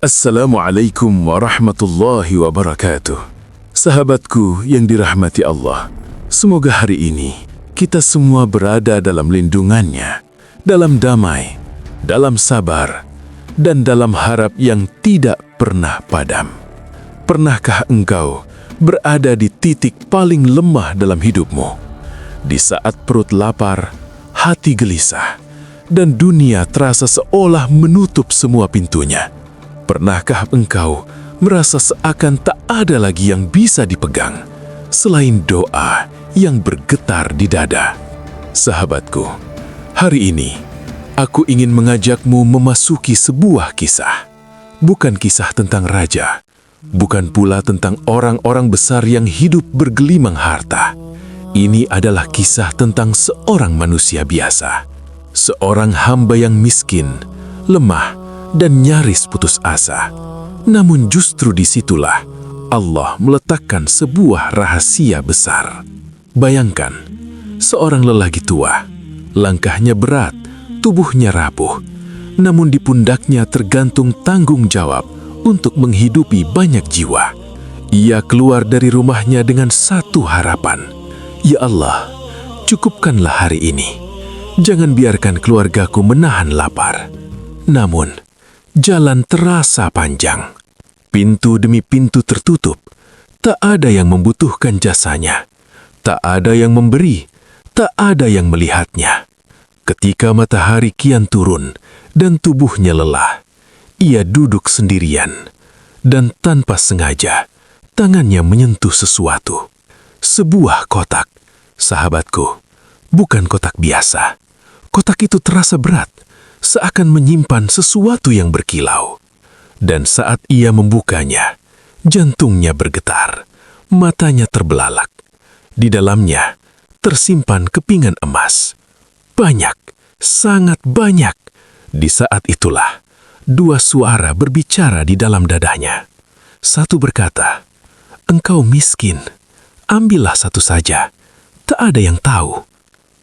Assalamualaikum warahmatullahi wabarakatuh. Sahabatku yang dirahmati Allah, semoga hari ini kita semua berada dalam lindungannya, dalam damai, dalam sabar, dan dalam harap yang tidak pernah padam. Pernahkah engkau berada di titik paling lemah dalam hidupmu? Di saat perut lapar, hati gelisah, dan dunia terasa seolah menutup semua pintunya. Pernahkah engkau merasa seakan tak ada lagi yang bisa dipegang selain doa yang bergetar di dada? Sahabatku, hari ini aku ingin mengajakmu memasuki sebuah kisah. Bukan kisah tentang raja, bukan pula tentang orang-orang besar yang hidup bergelimang harta. Ini adalah kisah tentang seorang manusia biasa, seorang hamba yang miskin, lemah, dan nyaris putus asa. Namun justru disitulah Allah meletakkan sebuah rahasia besar. Bayangkan, seorang lelaki tua, langkahnya berat, tubuhnya rapuh, namun di pundaknya tergantung tanggung jawab untuk menghidupi banyak jiwa. Ia keluar dari rumahnya dengan satu harapan, "Ya Allah, cukupkanlah hari ini. Jangan biarkan keluargaku menahan lapar." Namun, jalan terasa panjang. Pintu demi pintu tertutup. Tak ada yang membutuhkan jasanya. Tak ada yang memberi. Tak ada yang melihatnya. Ketika matahari kian turun dan tubuhnya lelah, ia duduk sendirian. Dan tanpa sengaja, tangannya menyentuh sesuatu. Sebuah kotak. Sahabatku, bukan kotak biasa. Kotak itu terasa berat, seakan menyimpan sesuatu yang berkilau. Dan saat ia membukanya, jantungnya bergetar, matanya terbelalak. Di dalamnya tersimpan kepingan emas. Banyak, sangat banyak. Di saat itulah, dua suara berbicara di dalam dadanya. Satu berkata, "Engkau miskin, ambillah satu saja. Tak ada yang tahu."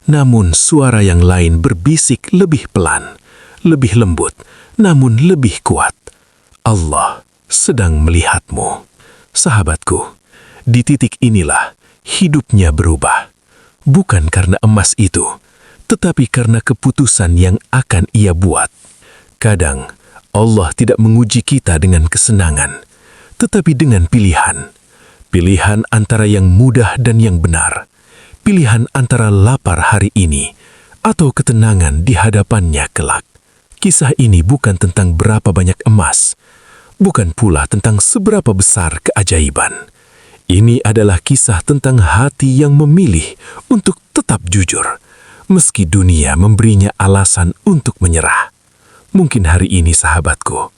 Namun suara yang lain berbisik lebih pelan, lebih lembut, namun lebih kuat. "Allah sedang melihatmu." Sahabatku, di titik inilah hidupnya berubah. Bukan karena emas itu, tetapi karena keputusan yang akan ia buat. Kadang, Allah tidak menguji kita dengan kesenangan, tetapi dengan pilihan. Pilihan antara yang mudah dan yang benar. Pilihan antara lapar hari ini atau ketenangan di hadapannya kelak. Kisah ini bukan tentang berapa banyak emas, bukan pula tentang seberapa besar keajaiban. Ini adalah kisah tentang hati yang memilih untuk tetap jujur, meski dunia memberinya alasan untuk menyerah. Mungkin hari ini, sahabatku,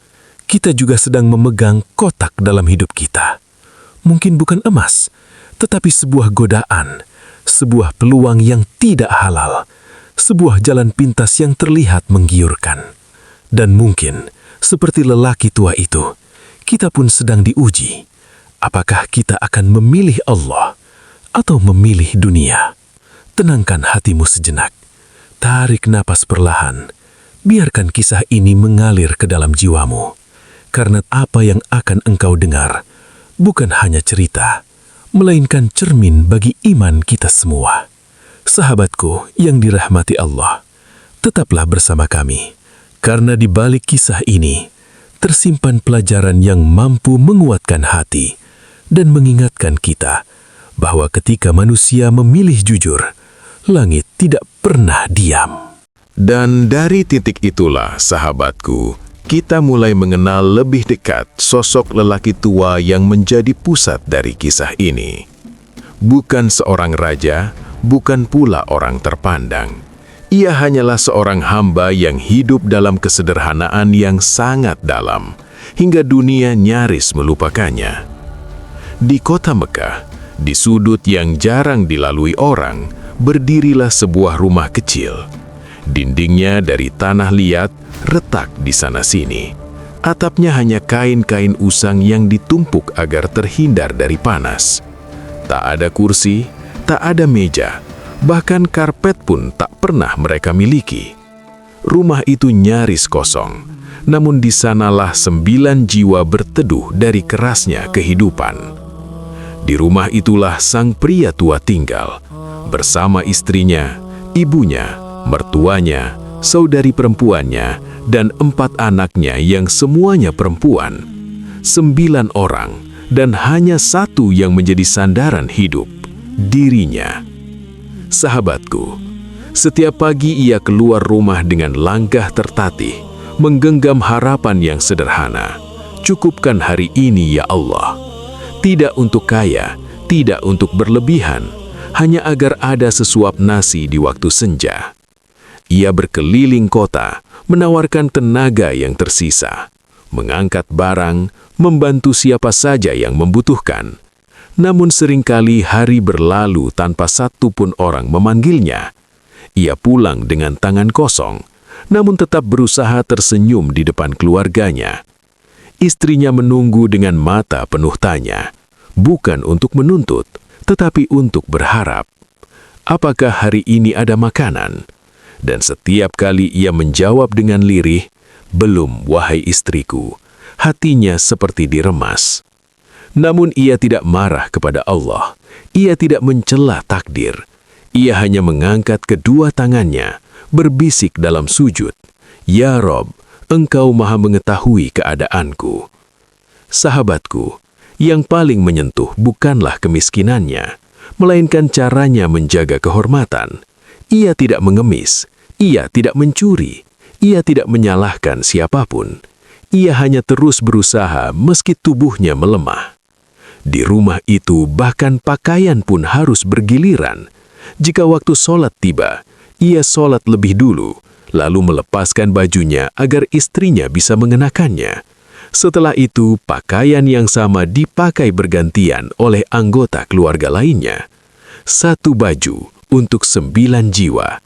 kita juga sedang memegang kotak dalam hidup kita. Mungkin bukan emas, tetapi sebuah godaan, sebuah peluang yang tidak halal, sebuah jalan pintas yang terlihat menggiurkan. Dan mungkin, seperti lelaki tua itu, kita pun sedang diuji. Apakah kita akan memilih Allah atau memilih dunia? Tenangkan hatimu sejenak. Tarik napas perlahan. Biarkan kisah ini mengalir ke dalam jiwamu. Karena apa yang akan engkau dengar bukan hanya cerita, melainkan cermin bagi iman kita semua. Sahabatku yang dirahmati Allah, tetaplah bersama kami. Karena di balik kisah ini, tersimpan pelajaran yang mampu menguatkan hati dan mengingatkan kita bahwa ketika manusia memilih jujur, langit tidak pernah diam. Dan dari titik itulah, sahabatku, kita mulai mengenal lebih dekat sosok lelaki tua yang menjadi pusat dari kisah ini. Bukan seorang raja, bukan pula orang terpandang. Ia hanyalah seorang hamba yang hidup dalam kesederhanaan yang sangat dalam, hingga dunia nyaris melupakannya. Di kota Mekah, di sudut yang jarang dilalui orang, berdirilah sebuah rumah kecil. Dindingnya dari tanah liat, retak di sana-sini. Atapnya hanya kain-kain usang yang ditumpuk agar terhindar dari panas. Tak ada kursi, tak ada meja, bahkan karpet pun tak pernah mereka miliki. Rumah itu nyaris kosong, namun di sanalah 9 jiwa berteduh dari kerasnya kehidupan. Di rumah itulah sang pria tua tinggal, bersama istrinya, ibunya, mertuanya, saudari perempuannya, dan 4 anaknya yang semuanya perempuan. 9 orang, dan hanya 1 yang menjadi sandaran hidup, dirinya. Sahabatku, setiap pagi ia keluar rumah dengan langkah tertatih, menggenggam harapan yang sederhana. Cukupkan hari ini ya Allah. Tidak untuk kaya, tidak untuk berlebihan, hanya agar ada sesuap nasi di waktu senja. Ia berkeliling kota, menawarkan tenaga yang tersisa, mengangkat barang, membantu siapa saja yang membutuhkan. Namun seringkali hari berlalu tanpa satu pun orang memanggilnya. Ia pulang dengan tangan kosong, namun tetap berusaha tersenyum di depan keluarganya. Istrinya menunggu dengan mata penuh tanya, bukan untuk menuntut, tetapi untuk berharap. Apakah hari ini ada makanan? Dan setiap kali ia menjawab dengan lirih, belum wahai istriku, hatinya seperti diremas. Namun ia tidak marah kepada Allah, ia tidak mencela takdir. Ia hanya mengangkat kedua tangannya, berbisik dalam sujud, "Ya Rob, Engkau Maha mengetahui keadaanku." Sahabatku, yang paling menyentuh bukanlah kemiskinannya, melainkan caranya menjaga kehormatan. Ia tidak mengemis, ia tidak mencuri, ia tidak menyalahkan siapapun. Ia hanya terus berusaha meski tubuhnya melemah. Di rumah itu bahkan pakaian pun harus bergiliran. Jika waktu sholat tiba, ia sholat lebih dulu, lalu melepaskan bajunya agar istrinya bisa mengenakannya. Setelah itu, pakaian yang sama dipakai bergantian oleh anggota keluarga lainnya. 1 baju untuk 9 jiwa.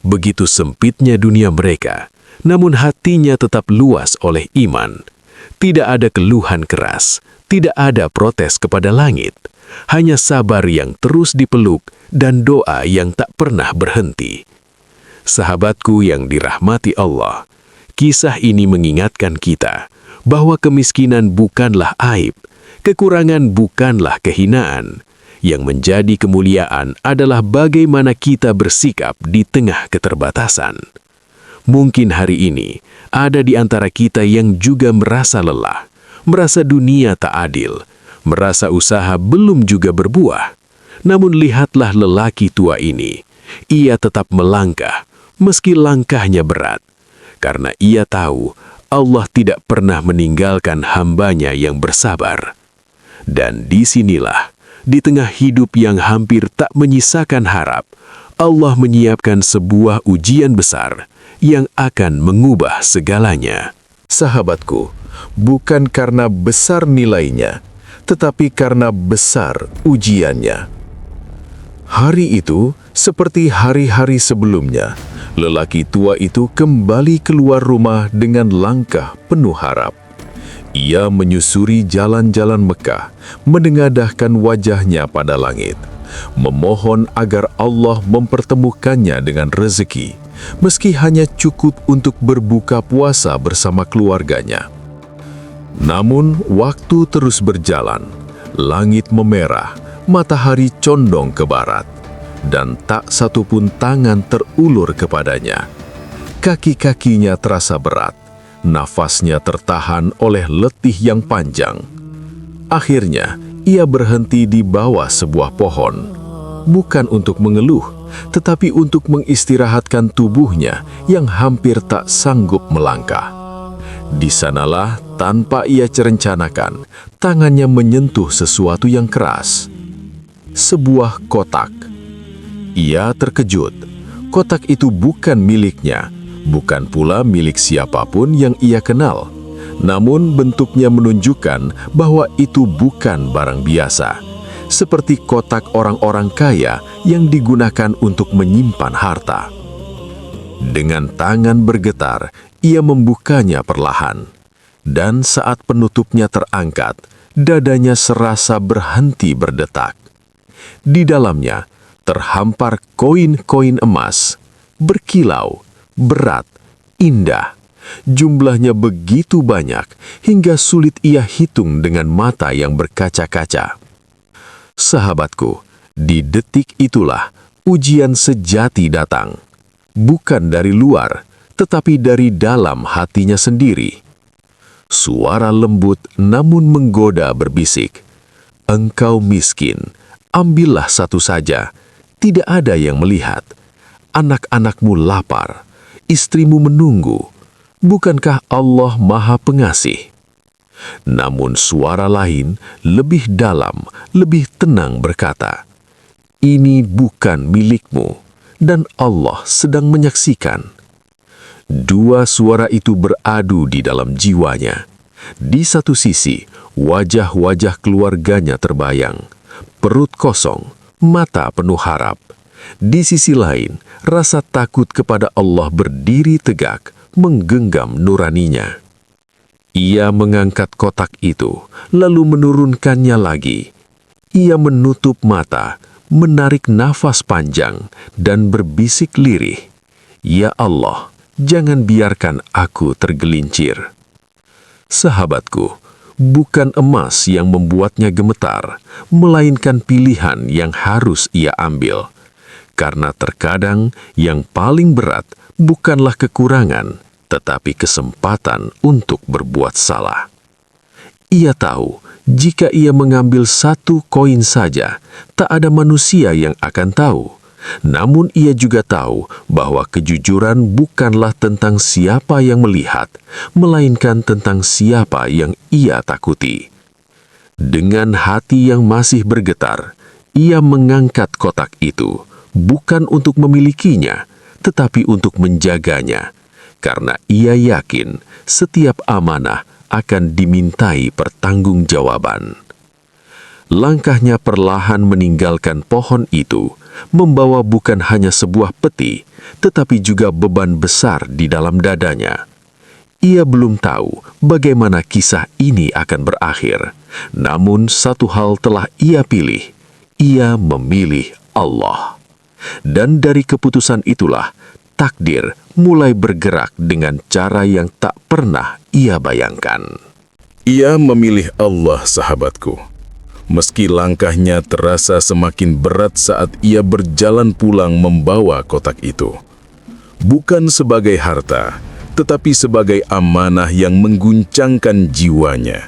Begitu sempitnya dunia mereka, namun hatinya tetap luas oleh iman. Tidak ada keluhan keras, tidak ada protes kepada langit, hanya sabar yang terus dipeluk dan doa yang tak pernah berhenti. Sahabatku yang dirahmati Allah, kisah ini mengingatkan kita bahwa kemiskinan bukanlah aib, kekurangan bukanlah kehinaan. Yang menjadi kemuliaan adalah bagaimana kita bersikap di tengah keterbatasan. Mungkin hari ini ada di antara kita yang juga merasa lelah, merasa dunia tak adil, merasa usaha belum juga berbuah. Namun lihatlah lelaki tua ini, ia tetap melangkah, meski langkahnya berat. Karena ia tahu Allah tidak pernah meninggalkan hambanya yang bersabar. Dan disinilah, di tengah hidup yang hampir tak menyisakan harap, Allah menyiapkan sebuah ujian besar yang akan mengubah segalanya. Sahabatku, bukan karena besar nilainya, tetapi karena besar ujiannya. Hari itu, seperti hari-hari sebelumnya, lelaki tua itu kembali keluar rumah dengan langkah penuh harap. Ia menyusuri jalan-jalan Mekah, menengadahkan wajahnya pada langit, memohon agar Allah mempertemukannya dengan rezeki, meski hanya cukup untuk berbuka puasa bersama keluarganya. Namun, waktu terus berjalan, langit memerah, matahari condong ke barat, dan tak satupun tangan terulur kepadanya. Kaki-kakinya terasa berat, nafasnya tertahan oleh letih yang panjang. Akhirnya, ia berhenti di bawah sebuah pohon, bukan untuk mengeluh, tetapi untuk mengistirahatkan tubuhnya yang hampir tak sanggup melangkah. Di sanalah, tanpa ia cerencanakan, tangannya menyentuh sesuatu yang keras. Sebuah kotak. Ia terkejut. Kotak itu bukan miliknya, bukan pula milik siapapun yang ia kenal. Namun bentuknya menunjukkan bahwa itu bukan barang biasa, seperti kotak orang-orang kaya yang digunakan untuk menyimpan harta. Dengan tangan bergetar, ia membukanya perlahan, dan saat penutupnya terangkat, dadanya serasa berhenti berdetak. Di dalamnya terhampar koin-koin emas, berkilau, berat, indah, Jumlahnya begitu banyak hingga sulit ia hitung dengan mata yang berkaca-kaca. Sahabatku, di detik itulah ujian sejati datang. Bukan dari luar, tetapi dari dalam hatinya sendiri. Suara lembut namun menggoda berbisik, "Engkau miskin, ambillah satu saja. Tidak ada yang melihat. Anak-anakmu lapar, istrimu menunggu. Bukankah Allah Maha Pengasih?" Namun suara lain, lebih dalam, lebih tenang berkata, "Ini bukan milikmu, dan Allah sedang menyaksikan." Dua suara itu beradu di dalam jiwanya. Di satu sisi, wajah-wajah keluarganya terbayang, perut kosong, mata penuh harap. Di sisi lain, rasa takut kepada Allah berdiri tegak, menggenggam nuraninya. Ia mengangkat kotak itu, lalu menurunkannya lagi. Ia menutup mata, menarik nafas panjang, dan berbisik lirih, "Ya Allah, jangan biarkan aku tergelincir." Sahabatku, bukan emas yang membuatnya gemetar, melainkan pilihan yang harus ia ambil. Karena terkadang yang paling berat bukanlah kekurangan, tetapi kesempatan untuk berbuat salah. Ia tahu, jika ia mengambil satu koin saja, tak ada manusia yang akan tahu. Namun ia juga tahu bahwa kejujuran bukanlah tentang siapa yang melihat, melainkan tentang siapa yang ia takuti. Dengan hati yang masih bergetar, ia mengangkat kotak itu, bukan untuk memilikinya, tetapi untuk menjaganya, karena ia yakin setiap amanah akan dimintai pertanggungjawaban. Langkahnya perlahan meninggalkan pohon itu, membawa bukan hanya sebuah peti, tetapi juga beban besar di dalam dadanya. Ia belum tahu bagaimana kisah ini akan berakhir, namun satu hal telah ia pilih. Ia memilih Allah. Dan dari keputusan itulah, takdir mulai bergerak dengan cara yang tak pernah ia bayangkan. Ia memilih Allah, sahabatku. Meski langkahnya terasa semakin berat saat ia berjalan pulang membawa kotak itu. Bukan sebagai harta, tetapi sebagai amanah yang mengguncangkan jiwanya.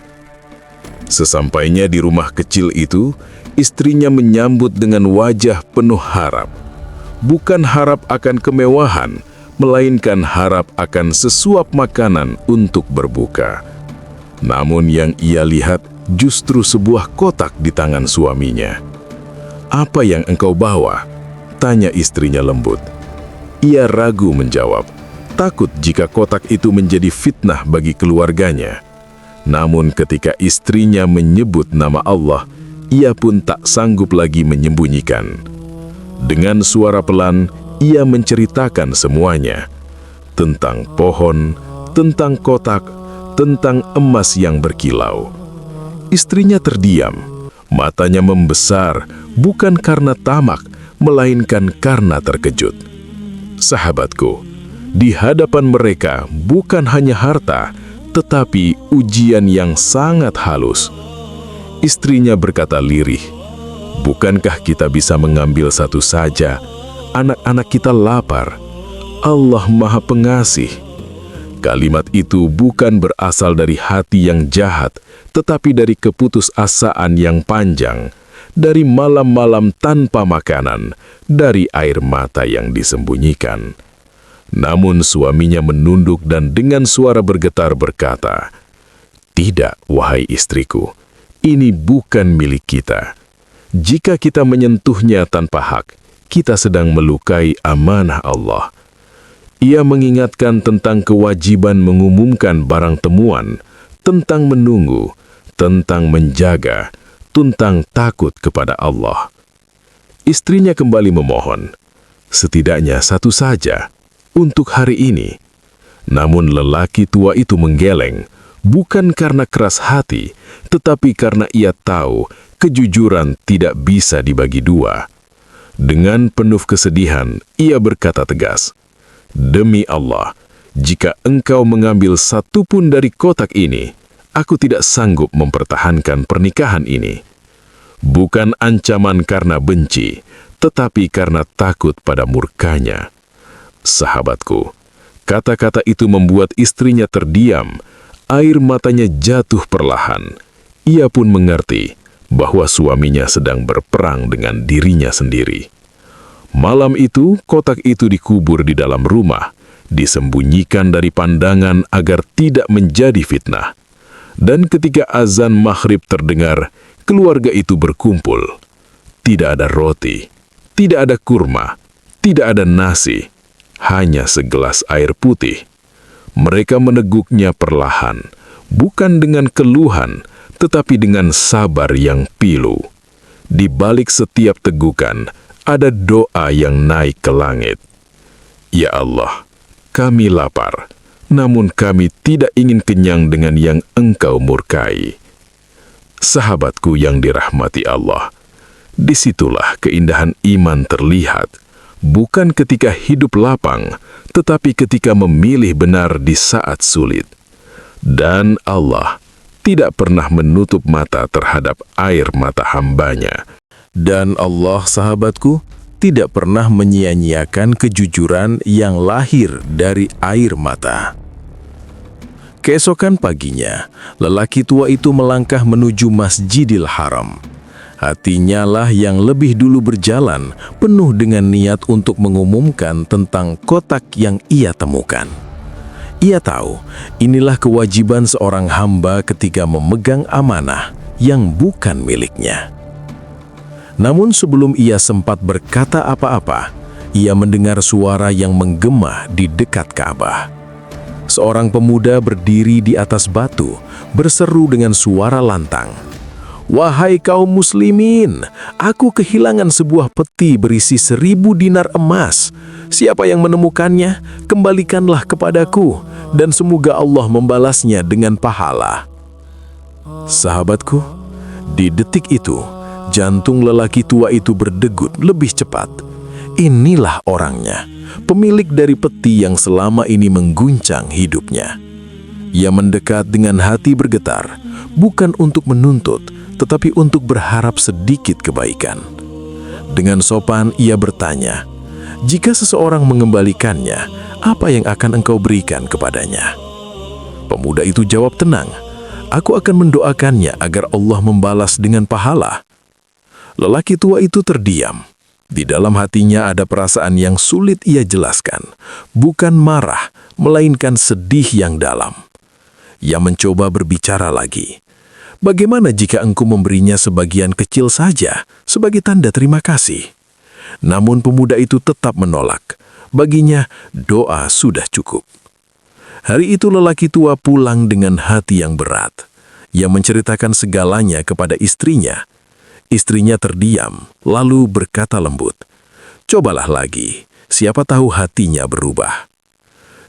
Sesampainya di rumah kecil itu, istrinya menyambut dengan wajah penuh harap. Bukan harap akan kemewahan, melainkan harap akan sesuap makanan untuk berbuka. Namun yang ia lihat justru sebuah kotak di tangan suaminya. "Apa yang engkau bawa?" tanya istrinya lembut. Ia ragu menjawab, takut jika kotak itu menjadi fitnah bagi keluarganya. Namun ketika istrinya menyebut nama Allah, ia pun tak sanggup lagi menyembunyikan. Dengan suara pelan, ia menceritakan semuanya. Tentang pohon, tentang kotak, tentang emas yang berkilau. Istrinya terdiam, matanya membesar, bukan karena tamak, melainkan karena terkejut. Sahabatku, di hadapan mereka bukan hanya harta, tetapi ujian yang sangat halus. Istrinya berkata lirih, "Bukankah kita bisa mengambil satu saja? Anak-anak kita lapar. Allah Maha Pengasih." Kalimat itu bukan berasal dari hati yang jahat, tetapi dari keputusasaan yang panjang, dari malam-malam tanpa makanan, dari air mata yang disembunyikan. Namun suaminya menunduk dan dengan suara bergetar berkata, "Tidak, wahai istriku, ini bukan milik kita. Jika kita menyentuhnya tanpa hak, kita sedang melukai amanah Allah." Ia mengingatkan tentang kewajiban mengumumkan barang temuan, tentang menunggu, tentang menjaga, tentang takut kepada Allah. Istrinya kembali memohon, "Setidaknya satu saja, untuk hari ini." Namun lelaki tua itu menggeleng, bukan karena keras hati, tetapi karena ia tahu kejujuran tidak bisa dibagi dua. Dengan penuh kesedihan, ia berkata tegas, "Demi Allah, Jika engkau mengambil satu pun dari kotak ini, aku tidak sanggup mempertahankan pernikahan ini. Bukan ancaman karena benci, tetapi karena takut pada murkanya. Sahabatku, kata-kata itu membuat istrinya terdiam. Air matanya jatuh perlahan. Ia pun mengerti bahwa suaminya sedang berperang dengan dirinya sendiri. Malam itu, kotak itu dikubur di dalam rumah, disembunyikan dari pandangan agar tidak menjadi fitnah. Dan ketika azan maghrib terdengar, keluarga itu berkumpul. Tidak ada roti, tidak ada kurma, tidak ada nasi, hanya segelas air putih. Mereka meneguknya perlahan, bukan dengan keluhan, tetapi dengan sabar yang pilu. Di balik setiap tegukan, ada doa yang naik ke langit. Ya Allah, kami lapar, namun kami tidak ingin kenyang dengan yang Engkau murkai. Sahabatku yang dirahmati Allah, disitulah keindahan iman terlihat. Bukan ketika hidup lapang, tetapi ketika memilih benar di saat sulit. Dan Allah tidak pernah menutup mata terhadap air mata hambanya. Dan Allah, sahabatku, tidak pernah menyia-nyiakan kejujuran yang lahir dari air mata. Keesokan paginya, lelaki tua itu melangkah menuju Masjidil Haram. Hatinya lah yang lebih dulu berjalan, penuh dengan niat untuk mengumumkan tentang kotak yang ia temukan. Ia tahu, inilah kewajiban seorang hamba ketika memegang amanah yang bukan miliknya. Namun sebelum ia sempat berkata apa-apa, ia mendengar suara yang menggema di dekat Ka'bah. Seorang pemuda berdiri di atas batu, berseru dengan suara lantang, "Wahai kaum muslimin, aku kehilangan sebuah peti berisi 1000 dinar emas. Siapa yang menemukannya, kembalikanlah kepadaku, dan semoga Allah membalasnya dengan pahala." Sahabatku, di detik itu, jantung lelaki tua itu berdegup lebih cepat. Inilah orangnya, pemilik dari peti yang selama ini mengguncang hidupnya. Ia mendekat dengan hati bergetar, bukan untuk menuntut, tetapi untuk berharap sedikit kebaikan. Dengan sopan ia bertanya, "Jika seseorang mengembalikannya, apa yang akan engkau berikan kepadanya?" Pemuda itu jawab tenang, "Aku akan mendoakannya agar Allah membalas dengan pahala." Lelaki tua itu terdiam. Di dalam hatinya ada perasaan yang sulit ia jelaskan, bukan marah, melainkan sedih yang dalam. Ia mencoba berbicara lagi. "Bagaimana jika engkau memberinya sebagian kecil saja, sebagai tanda terima kasih?" Namun pemuda itu tetap menolak. Baginya, doa sudah cukup. Hari itu lelaki tua pulang dengan hati yang berat. Ia menceritakan segalanya kepada istrinya. Istrinya terdiam, lalu berkata lembut, "Cobalah lagi, siapa tahu hatinya berubah."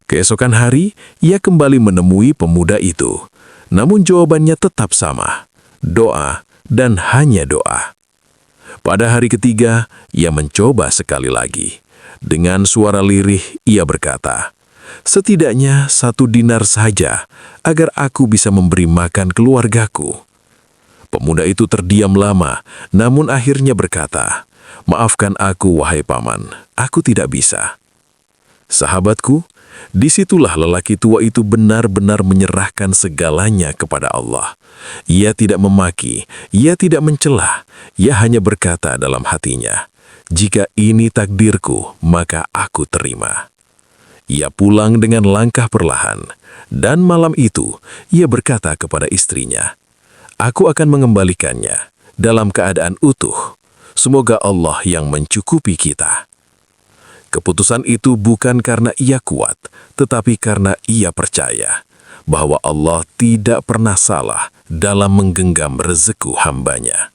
Keesokan hari, ia kembali menemui pemuda itu. Namun jawabannya tetap sama, doa dan hanya doa. Pada hari ketiga, ia mencoba sekali lagi. Dengan suara lirih, ia berkata, "Setidaknya 1 dinar saja, agar aku bisa memberi makan keluargaku." Pemuda itu terdiam lama, namun akhirnya berkata, "Maafkan aku, wahai paman, aku tidak bisa." Sahabatku, disitulah lelaki tua itu benar-benar menyerahkan segalanya kepada Allah. Ia tidak memaki, ia tidak mencela, ia hanya berkata dalam hatinya, "Jika ini takdirku, maka aku terima." Ia pulang dengan langkah perlahan, dan malam itu ia berkata kepada istrinya, "Aku akan mengembalikannya dalam keadaan utuh. Semoga Allah yang mencukupi kita." Keputusan itu bukan karena ia kuat, tetapi karena ia percaya bahwa Allah tidak pernah salah dalam menggenggam rezeki hambanya.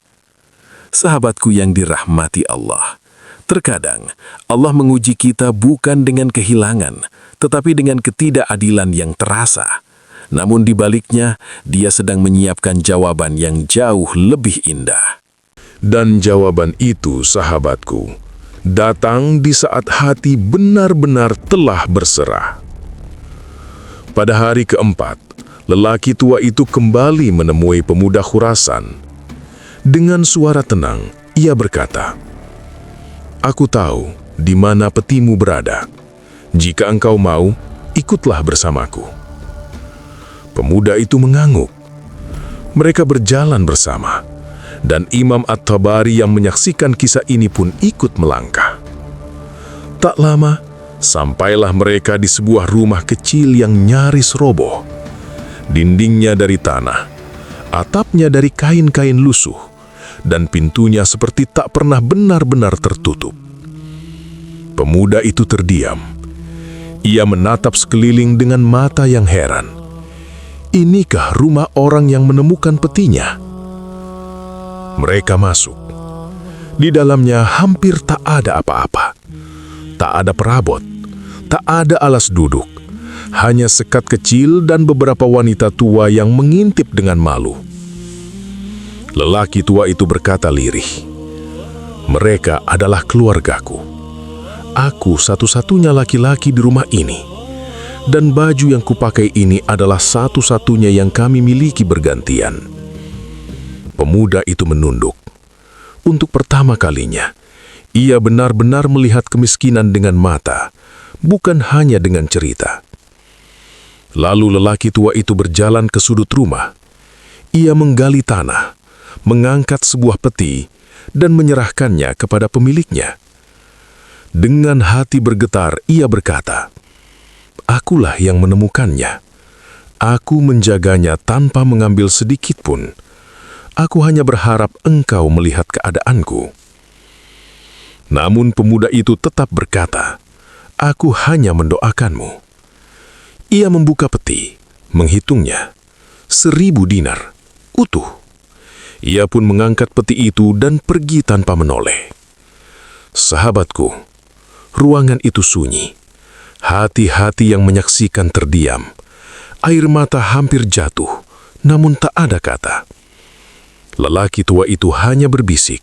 Sahabatku yang dirahmati Allah, terkadang Allah menguji kita bukan dengan kehilangan, tetapi dengan ketidakadilan yang terasa. Namun di baliknya, Dia sedang menyiapkan jawaban yang jauh lebih indah. Dan jawaban itu, sahabatku, datang di saat hati benar-benar telah berserah. Pada hari keempat, lelaki tua itu kembali menemui pemuda Khurasan. Dengan suara tenang, ia berkata, "Aku tahu di mana petimu berada. Jika engkau mau, ikutlah bersamaku." Pemuda itu mengangguk. Mereka berjalan bersama, dan Imam At-Tabari yang menyaksikan kisah ini pun ikut melangkah. Tak lama, sampailah mereka di sebuah rumah kecil yang nyaris roboh. Dindingnya dari tanah, atapnya dari kain-kain lusuh, dan pintunya seperti tak pernah benar-benar tertutup. Pemuda itu terdiam. Ia menatap sekeliling dengan mata yang heran. Inikah rumah orang yang menemukan petinya? Mereka masuk. Di dalamnya hampir tak ada apa-apa. Tak ada perabot, tak ada alas duduk, hanya sekat kecil dan beberapa wanita tua yang mengintip dengan malu. Lelaki tua itu berkata lirih, "Mereka adalah keluargaku. Aku satu-satunya laki-laki di rumah ini, dan baju yang kupakai ini adalah satu-satunya yang kami miliki bergantian." Pemuda itu menunduk. Untuk pertama kalinya, ia benar-benar melihat kemiskinan dengan mata, bukan hanya dengan cerita. Lalu lelaki tua itu berjalan ke sudut rumah. Ia menggali tanah, mengangkat sebuah peti, dan menyerahkannya kepada pemiliknya. Dengan hati bergetar, ia berkata, "Akulah yang menemukannya. Aku menjaganya tanpa mengambil sedikit pun. Aku hanya berharap engkau melihat keadaanku." Namun pemuda itu tetap berkata, "Aku hanya mendoakanmu." Ia membuka peti, menghitungnya, 1000 dinar, utuh. Ia pun mengangkat peti itu dan pergi tanpa menoleh. Sahabatku, ruangan itu sunyi. Hati-hati yang menyaksikan terdiam. Air mata hampir jatuh, namun tak ada kata. Lelaki tua itu hanya berbisik,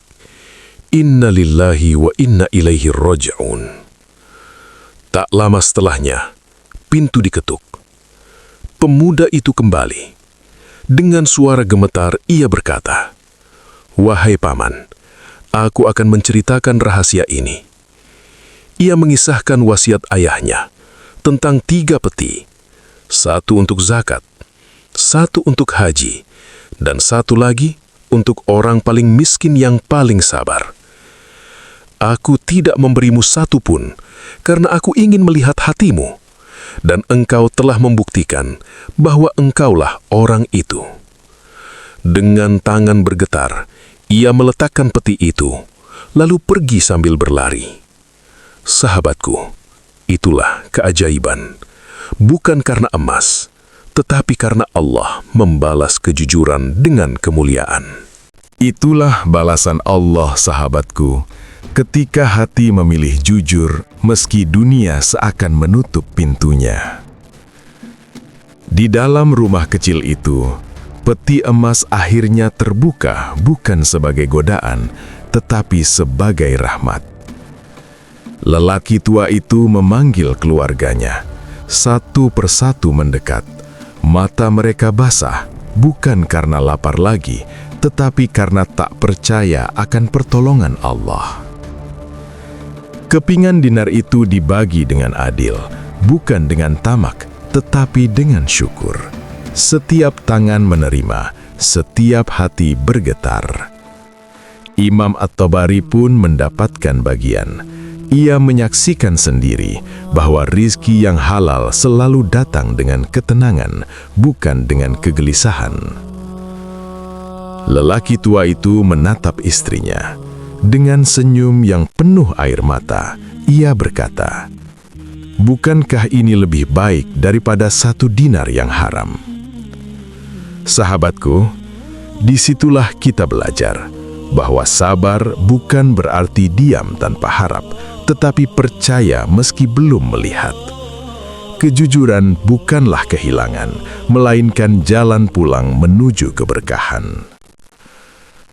"Inna lillahi wa inna ilaihi roji'un." Tak lama setelahnya, pintu diketuk. Pemuda itu kembali. Dengan suara gemetar, ia berkata, "Wahai paman, aku akan menceritakan rahasia ini." Ia mengisahkan wasiat ayahnya tentang 3 peti, 1 untuk zakat, 1 untuk haji, dan 1 lagi untuk orang paling miskin yang paling sabar. "Aku tidak memberimu 1 pun, karena aku ingin melihat hatimu, dan engkau telah membuktikan bahwa engkaulah orang itu." Dengan tangan bergetar, ia meletakkan peti itu, lalu pergi sambil berlari. Sahabatku, itulah keajaiban, bukan karena emas, tetapi karena Allah membalas kejujuran dengan kemuliaan. Itulah balasan Allah, sahabatku, ketika hati memilih jujur meski dunia seakan menutup pintunya. Di dalam rumah kecil itu, peti emas akhirnya terbuka bukan sebagai godaan, tetapi sebagai rahmat. Lelaki tua itu memanggil keluarganya. Satu persatu mendekat. Mata mereka basah, bukan karena lapar lagi, tetapi karena tak percaya akan pertolongan Allah. Kepingan dinar itu dibagi dengan adil, bukan dengan tamak, tetapi dengan syukur. Setiap tangan menerima, setiap hati bergetar. Imam At-Tabari pun mendapatkan bagian. Ia menyaksikan sendiri bahwa rizki yang halal selalu datang dengan ketenangan, bukan dengan kegelisahan. Lelaki tua itu menatap istrinya. Dengan senyum yang penuh air mata, ia berkata, "Bukankah ini lebih baik daripada 1 dinar yang haram?" Sahabatku, disitulah kita belajar bahwa sabar bukan berarti diam tanpa harap, tetapi percaya meski belum melihat. Kejujuran bukanlah kehilangan, melainkan jalan pulang menuju keberkahan.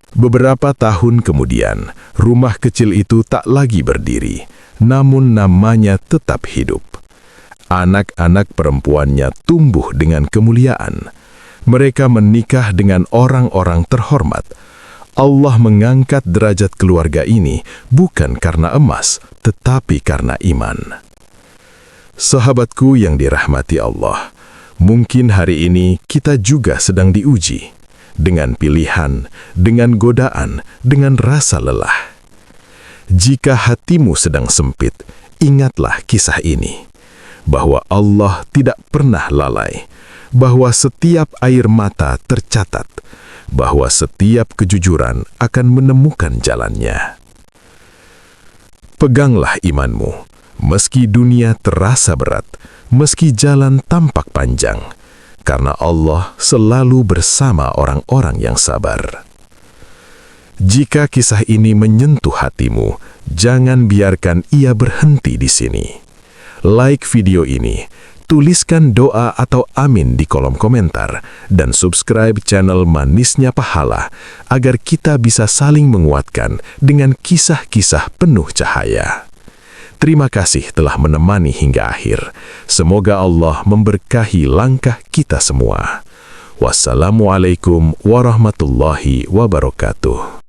Beberapa tahun kemudian, rumah kecil itu tak lagi berdiri, namun namanya tetap hidup. Anak-anak perempuannya tumbuh dengan kemuliaan. Mereka menikah dengan orang-orang terhormat. Allah mengangkat derajat keluarga ini bukan karena emas, tetapi karena iman. Sahabatku yang dirahmati Allah, mungkin hari ini kita juga sedang diuji dengan pilihan, dengan godaan, dengan rasa lelah. Jika hatimu sedang sempit, ingatlah kisah ini, bahwa Allah tidak pernah lalai, bahwa setiap air mata tercatat, bahwa setiap kejujuran akan menemukan jalannya. Peganglah imanmu, meski dunia terasa berat, meski jalan tampak panjang, karena Allah selalu bersama orang-orang yang sabar. Jika kisah ini menyentuh hatimu, jangan biarkan ia berhenti di sini. Like video ini, tuliskan doa atau amin di kolom komentar, dan subscribe channel Manisnya Pahala agar kita bisa saling menguatkan dengan kisah-kisah penuh cahaya. Terima kasih telah menemani hingga akhir. Semoga Allah memberkahi langkah kita semua. Wassalamualaikum warahmatullahi wabarakatuh.